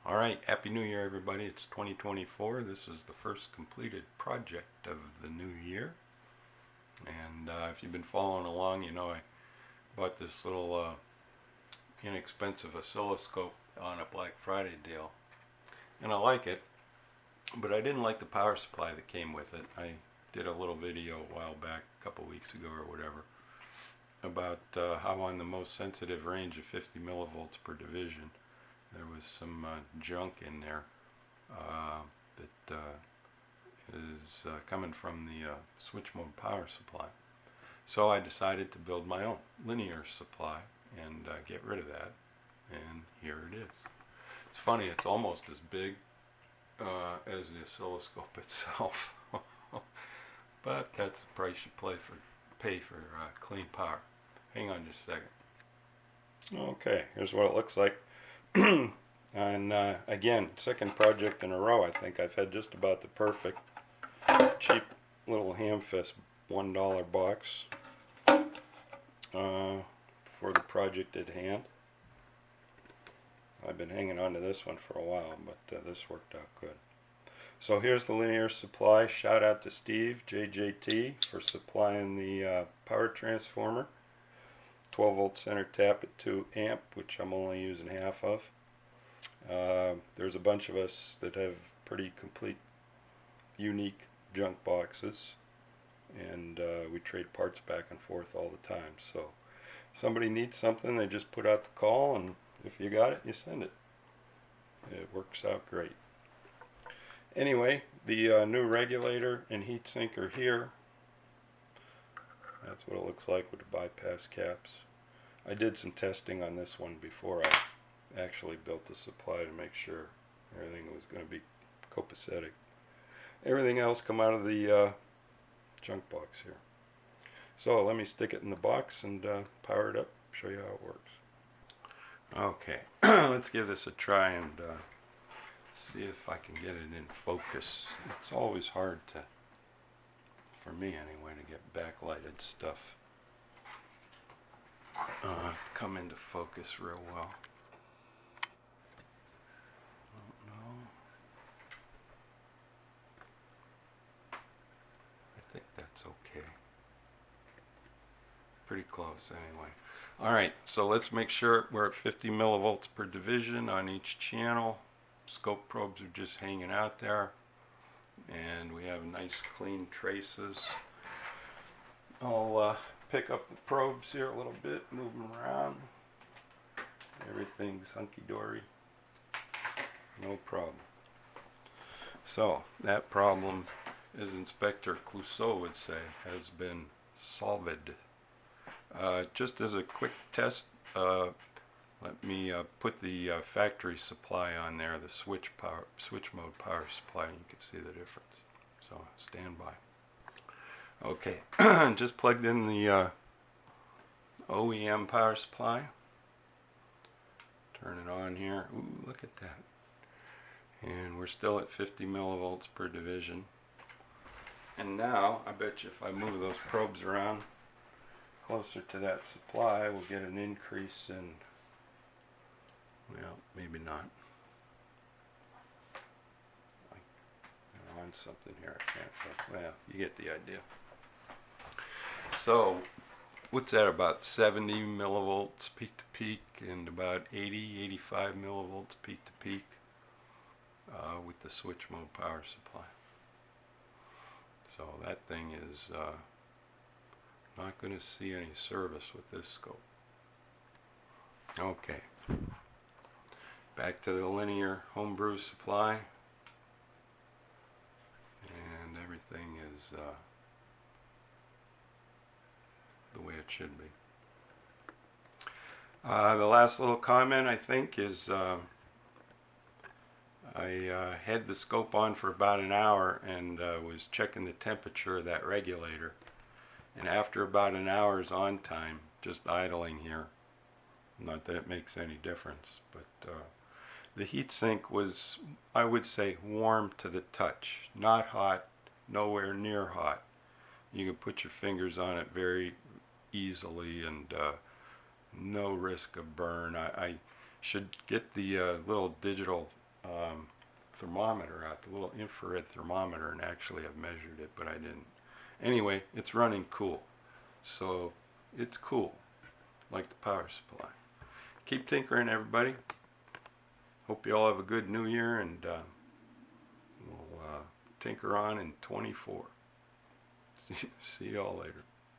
Alright, Happy New Year everybody. It's 2024. This is the first completed project of the new year. And if you've been following along, you know I bought this little inexpensive oscilloscope on a Black Friday deal. And I like it, but I didn't like the power supply that came with it. I did a little video a while back, a couple weeks ago or whatever, about how on the most sensitive range of 50 millivolts per division, there was some junk in there that is coming from the switch mode power supply. So I decided to build my own linear supply and get rid of that, and here it is. It's funny, it's almost as big as the oscilloscope itself, but that's the price you pay for clean power. Hang on just a second. Okay, here's what it looks like. And again, second project in a row. I think I've had just about the perfect cheap little Hamfest $1 box for the project at hand. I've been hanging on to this one for a while, but this worked out good. So here's the linear supply. Shout out to Steve, JJT, for supplying the power transformer. 12 volt center tap at 2 amp, which I'm only using half of. There's a bunch of us that have pretty complete, unique junk boxes, and we trade parts back and forth all the time. So somebody needs something, they just put out the call, and if you got it, you send it. It works out great. Anyway, the new regulator and heatsink are here. That's what it looks like with the bypass caps. I did some testing on this one before I actually built the supply to make sure everything was going to be copacetic. Everything else come out of the junk box here. So let me stick it in the box and power it up, show you how it works. Okay, let's give this a try and see if I can get it in focus. It's always hard to, for me anyway, to get backlighted stuff come into focus real well. No, I think that's okay. Pretty close anyway. Alright, so let's make sure we're at 50 millivolts per division on each channel. Scope probes are just hanging out there, and we have nice clean traces. I'll pick up the probes here a little bit, move them around. Everything's hunky-dory, no problem. So that problem, as Inspector Clouseau would say, has been solved. Just as a quick test, let me put the factory supply on there, the switch mode power supply, and you can see the difference. So stand by. Okay, just plugged in the OEM power supply. Turn it on here. Ooh, look at that. And we're still at 50 millivolts per division. And now, I bet you if I move those probes around closer to that supply, we'll get an increase in, well, maybe not. I'm on something here, I can't, well, you get the idea. So, what's that, about 70 millivolts peak to peak and about 85 millivolts peak to peak with the switch mode power supply. So that thing is not going to see any service with this scope. Okay, back to the linear homebrew supply, and everything is the way it should be. The last little comment, I think, is I had the scope on for about an hour and was checking the temperature of that regulator, and after about an hour's on time, just idling here, not that it makes any difference, but the heatsink was, I would say, warm to the touch. Not hot, nowhere near hot. You can put your fingers on it very easily and no risk of burn. I should get the little digital thermometer out, the little infrared thermometer, and actually I've measured it, but I didn't. Anyway, it's running cool. So it's cool, like the power supply. Keep tinkering, everybody. Hope you all have a good new year, and we'll tinker on in 24. See y'all later.